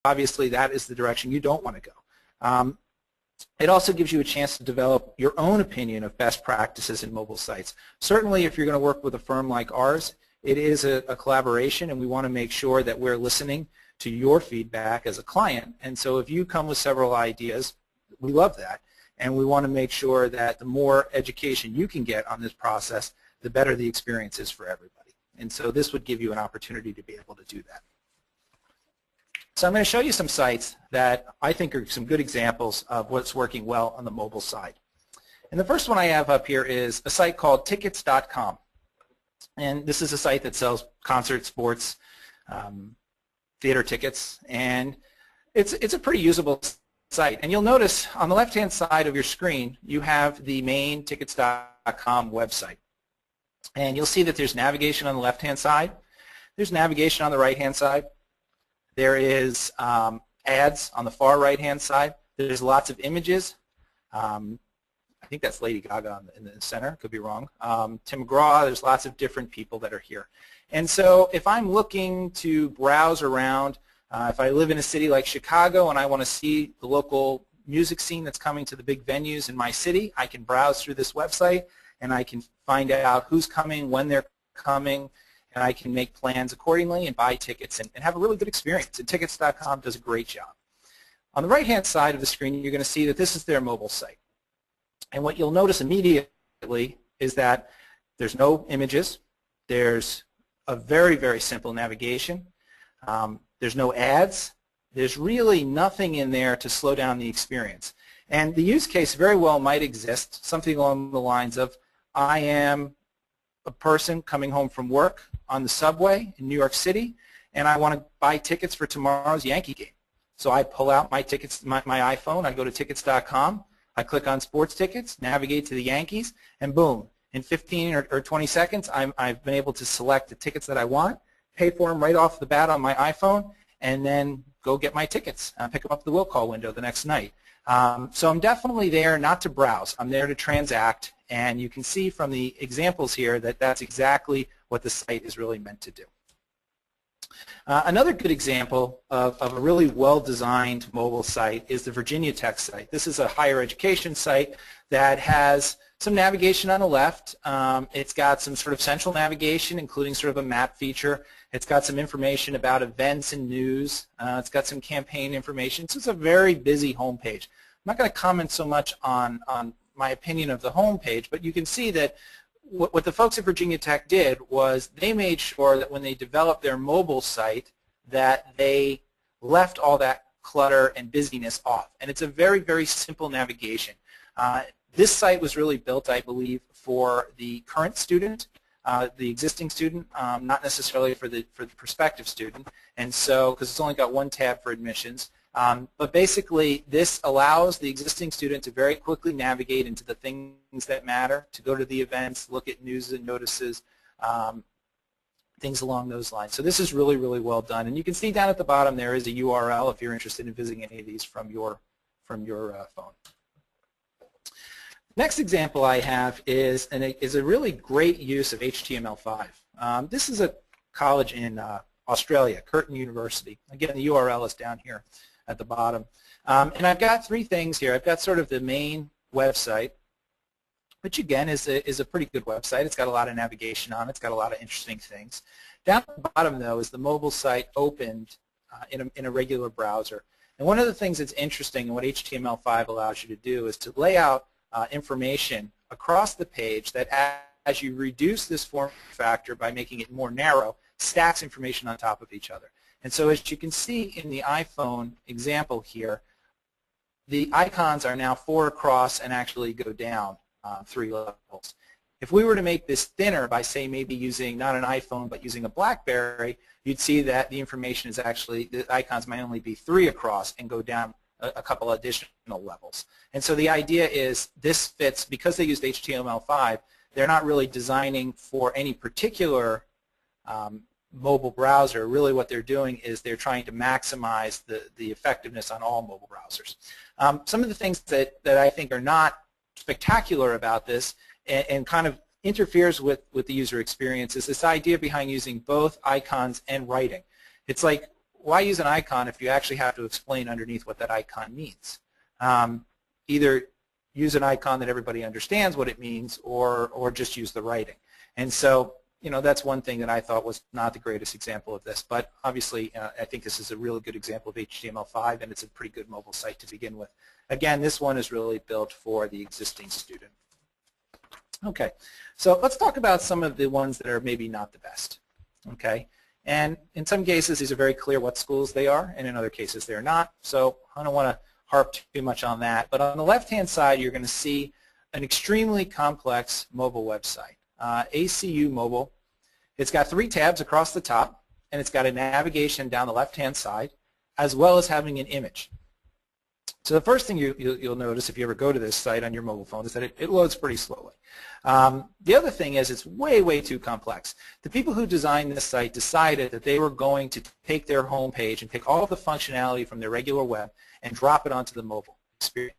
obviously that is the direction you don't want to go. It also gives you a chance to develop your own opinion of best practices in mobile sites. Certainly if you're going to work with a firm like ours, it is a collaboration, and we want to make sure that we're listening to your feedback as a client. And so if you come with several ideas, we love that, and we want to make sure that the more education you can get on this process, the better the experience is for everybody. And so this would give you an opportunity to be able to do that. So I'm going to show you some sites that I think are some good examples of what's working well on the mobile side. And the first one I have up here is a site called tickets.com. And this is a site that sells concert, sports, theater tickets, and it's a pretty usable site. And you'll notice on the left-hand side of your screen, you have the main tickets.com website. And you'll see that there's navigation on the left-hand side. There's navigation on the right-hand side. There is ads on the far right-hand side. There's lots of images. I think that's Lady Gaga in the center. Could be wrong. Tim McGraw. There's lots of different people that are here. And so if I'm looking to browse around, if I live in a city like Chicago and I want to see the local music scene that's coming to the big venues in my city, I can browse through this website and I can find out who's coming, when they're coming, and I can make plans accordingly and buy tickets and have a really good experience. And tickets.com does a great job. On the right-hand side of the screen, you're going to see that this is their mobile site. And what you'll notice immediately is that there's no images. There's a very, very simple navigation. There's no ads. There's really nothing in there to slow down the experience. And the use case very well might exist, something along the lines of, I am a person coming home from work on the subway in New York City, and I want to buy tickets for tomorrow's Yankee game. So I pull out my tickets, my iPhone, I go to tickets.com, I click on sports tickets, navigate to the Yankees, and boom, in 15 or 20 seconds, I've been able to select the tickets that I want, pay for them right off the bat on my iPhone, and then go get my tickets, pick them up at the will call window the next night. So I'm definitely there not to browse. I'm there to transact, and you can see from the examples here that that's exactly what the site is really meant to do. Another good example of a really well-designed mobile site is the Virginia Tech site. This is a higher education site that has some navigation on the left. It's got some sort of central navigation, including sort of a map feature. It's got some information about events and news. It's got some campaign information. So it's a very busy homepage. I'm not going to comment so much on my opinion of the homepage, but you can see that what the folks at Virginia Tech did was they made sure that when they developed their mobile site that they left all that clutter and busyness off. And it's a very, very simple navigation. This site was really built, I believe, for the current student, the existing student, not necessarily for the prospective student. And so, because it's only got one tab for admissions. But basically, this allows the existing student to very quickly navigate into the things that matter, to go to the events, look at news and notices, things along those lines. So this is really, really well done. And you can see down at the bottom there is a URL if you're interested in visiting any of these from your phone. Next example I have is a really great use of HTML5. This is a college in Australia, Curtin University. Again, the URL is down here at the bottom. And I've got three things here. I've got sort of the main website, which again is a pretty good website. It's got a lot of navigation on it. It's got a lot of interesting things. Down at the bottom, though, is the mobile site opened in a regular browser. And one of the things that's interesting and what HTML5 allows you to do is to lay out information across the page that as you reduce this form factor by making it more narrow, stacks information on top of each other. And so as you can see in the iPhone example here, the icons are now 4 across and actually go down 3 levels. If we were to make this thinner by, say, maybe using not an iPhone but using a BlackBerry, you'd see that the information is actually, the icons might only be 3 across and go down a couple additional levels. And so the idea is this fits, because they used HTML5, they're not really designing for any particular mobile browser. Really what they're doing is they're trying to maximize the effectiveness on all mobile browsers. Some of the things that I think are not spectacular about this and kind of interferes with the user experience is this idea behind using both icons and writing. It's like why use an icon if you actually have to explain underneath what that icon means? Either use an icon that everybody understands what it means, or just use the writing. And so, that's one thing that I thought was not the greatest example of this. But obviously, I think this is a really good example of HTML5, and it's a pretty good mobile site to begin with. Again, this one is really built for the existing student. Okay, so let's talk about some of the ones that are maybe not the best. Okay, and in some cases, these are very clear what schools they are, and in other cases, they're not. So I don't want to harp too much on that. But on the left-hand side, you're going to see an extremely complex mobile website. ACU Mobile. It's got 3 tabs across the top, and it's got a navigation down the left-hand side, as well as having an image. So the first thing you'll notice if you ever go to this site on your mobile phone is that it loads pretty slowly. The other thing is it's way, way too complex. The people who designed this site decided that they were going to take their home page and take all of the functionality from their regular web and drop it onto the mobile experience.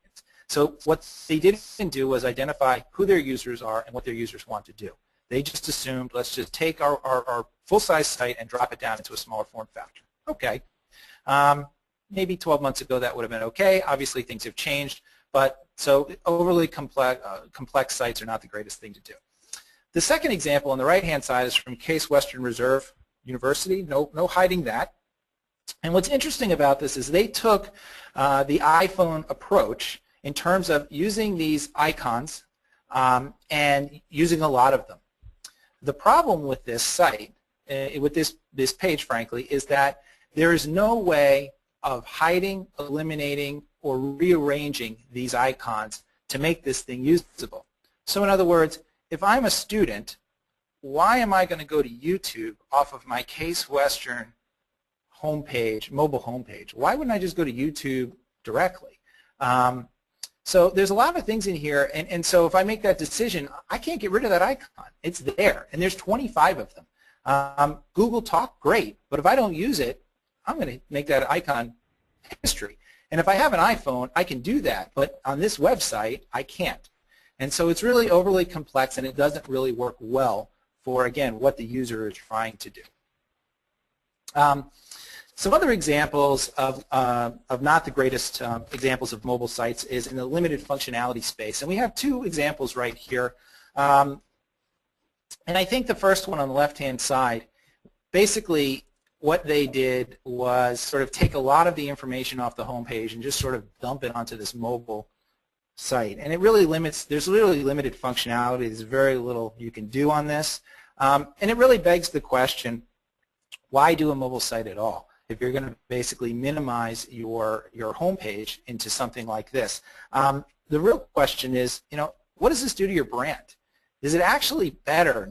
So what they didn't do was identify who their users are and what their users want to do. They just assumed, let's just take our full-size site and drop it down into a smaller form factor. Okay. Maybe 12 months ago that would have been okay. Obviously things have changed, but so overly complex sites are not the greatest thing to do. The second example on the right-hand side is from Case Western Reserve University. No hiding that. And what's interesting about this is they took the iPhone approach in terms of using these icons and using a lot of them. The problem with this site, with this page, frankly, is that there is no way of hiding, eliminating, or rearranging these icons to make this thing usable. So in other words, if I'm a student, why am I going to go to YouTube off of my Case Western homepage, mobile homepage? Why wouldn't I just go to YouTube directly? So there's a lot of things in here, and so if I make that decision, I can't get rid of that icon. It's there, and there's 25 of them. Google Talk, great, but if I don't use it, I'm going to make that icon history. And if I have an iPhone, I can do that, but on this website, I can't. And so it's really overly complex, and it doesn't really work well for, again, what the user is trying to do. Some other examples of not the greatest examples of mobile sites is in the limited functionality space. And we have 2 examples right here. And I think the first one on the left-hand side, basically what they did was sort of take a lot of the information off the home page and just sort of dump it onto this mobile site. And it really limits, there's really limited functionality. There's very little you can do on this. And it really begs the question, why do a mobile site at all if you're going to basically minimize your home page into something like this? The real question is, what does this do to your brand? Is it actually better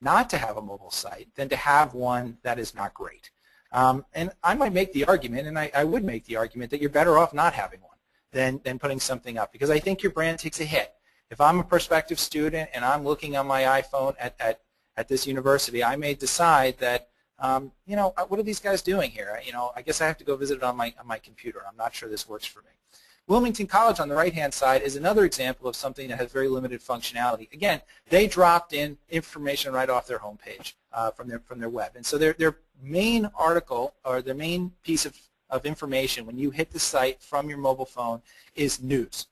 not to have a mobile site than to have one that is not great? And I might make the argument, and I would make the argument, that you're better off not having one than putting something up, because I think your brand takes a hit. If I'm a prospective student and I'm looking on my iPhone at this university, I may decide that, what are these guys doing here? I guess I have to go visit it on my computer. I'm not sure this works for me. Wilmington College on the right-hand side is another example of something that has very limited functionality. Again, they dropped in information right off their homepage from their web. And so their main article, or their main piece of information when you hit the site from your mobile phone, is news.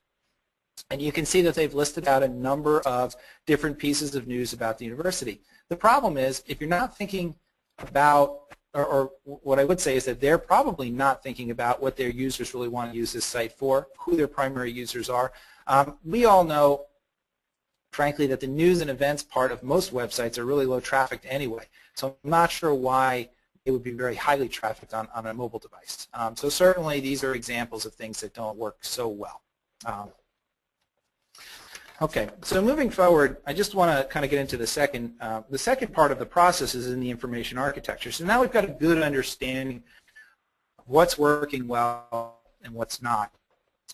And you can see that they've listed out a number of different pieces of news about the university. The problem is, if you're not thinking about, or what I would say is that they're probably not thinking about what their users really want to use this site for, who their primary users are. We all know, frankly, that the news and events part of most websites are really low trafficked anyway. So I'm not sure why it would be very highly trafficked on a mobile device. So certainly these are examples of things that don't work so well. Okay, so moving forward, I just want to kind of get into the second part of the process is in the information architecture. So now we've got a good understanding of what's working well and what's not.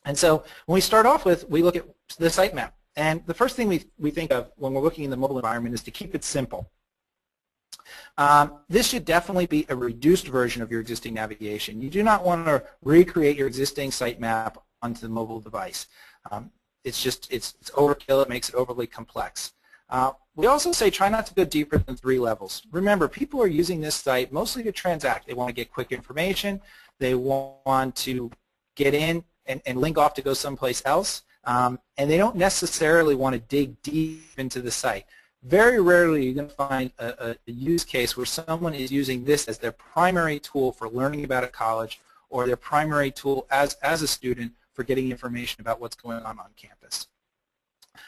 And so when we start off with, we look at the sitemap. And the first thing we think of when we're looking in the mobile environment is to keep it simple. This should definitely be a reduced version of your existing navigation. You do not want to recreate your existing sitemap onto the mobile device. It's overkill. It makes it overly complex. We also say try not to go deeper than 3 levels. Remember, people are using this site mostly to transact. They want to get quick information. They want to get in and link off to go someplace else. And they don't necessarily want to dig deep into the site. Very rarely you're going to find a use case where someone is using this as their primary tool for learning about a college or their primary tool as a student for getting information about what's going on campus.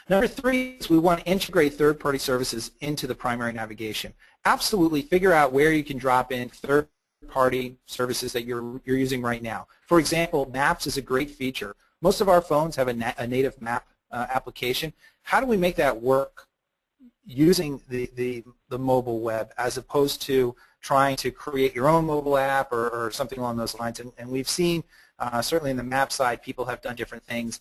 Number 3 is we want to integrate third-party services into the primary navigation. Absolutely figure out where you can drop in third-party services that you're using right now. For example, Maps is a great feature. Most of our phones have a native map application. How do we make that work using the mobile web as opposed to trying to create your own mobile app or something along those lines? And we've seen, certainly in the map side, people have done different things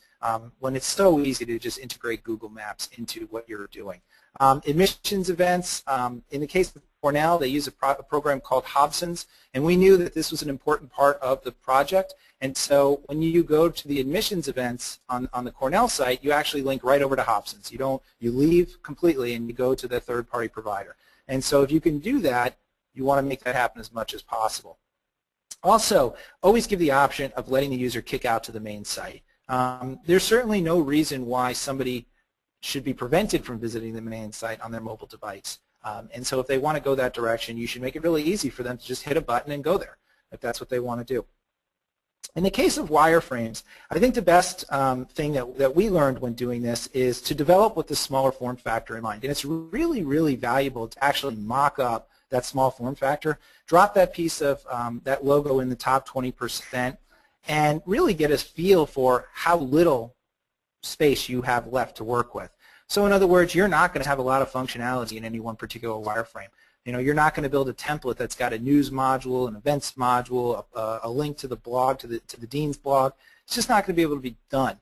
when it's so easy to just integrate Google Maps into what you're doing. Admissions events, in the case of Cornell, they use a program called Hobson's, and we knew that this was an important part of the project. And so when you go to the admissions events on the Cornell site, you actually link right over to Hobson's. You leave completely and you go to the third-party provider. And so if you can do that, you want to make that happen as much as possible. Also, always give the option of letting the user kick out to the main site. There's certainly no reason why somebody should be prevented from visiting the main site on their mobile device. And so if they want to go that direction, you should make it really easy for them to just hit a button and go there, if that's what they want to do. In the case of wireframes, I think the best thing that we learned when doing this is to develop with the smaller form factor in mind. And it's really, really valuable to actually mock up that small form factor, drop that piece of that logo in the top 20%, and really get a feel for how little space you have left to work with. So in other words, you're not going to have a lot of functionality in any one particular wireframe. You're not going to build a template that's got a news module, an events module, a link to the blog, to the dean's blog. It's just not going to be able to be done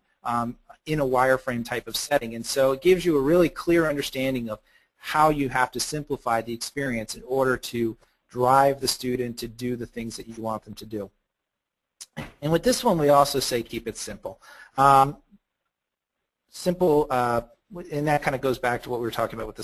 in a wireframe type of setting. And so it gives you a really clear understanding of how you have to simplify the experience in order to drive the student to do the things that you want them to do. And with this one, we also say keep it simple. And that kind of goes back to what we were talking about with the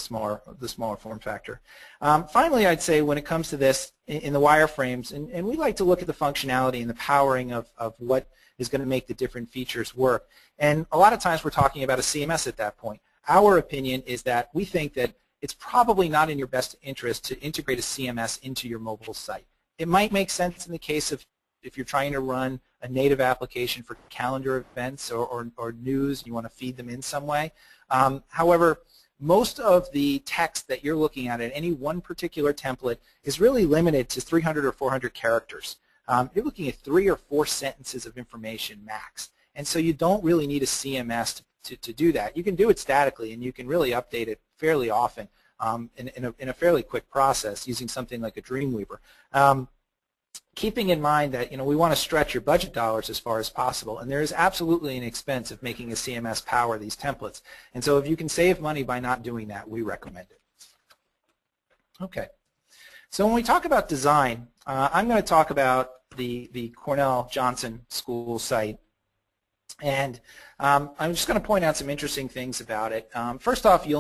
smaller form factor. Finally, I'd say when it comes to this in the wireframes, and we like to look at the functionality and the powering of what is going to make the different features work. And a lot of times we're talking about a CMS at that point. Our opinion is that we think that it's probably not in your best interest to integrate a CMS into your mobile site. It might make sense in the case of if you're trying to run a native application for calendar events or news, you want to feed them in some way. However, most of the text that you're looking at in any one particular template is really limited to 300 or 400 characters. You're looking at 3 or 4 sentences of information max. And so you don't really need a CMS to do that. You can do it statically, and you can really update it fairly often in a fairly quick process using something like a Dreamweaver. Keeping in mind that we want to stretch your budget dollars as far as possible, and there is absolutely an expense of making a CMS power these templates. And so if you can save money by not doing that, we recommend it. Okay. So when we talk about design, I'm going to talk about the Cornell Johnson School site. And I'm just going to point out some interesting things about it. First off, you'll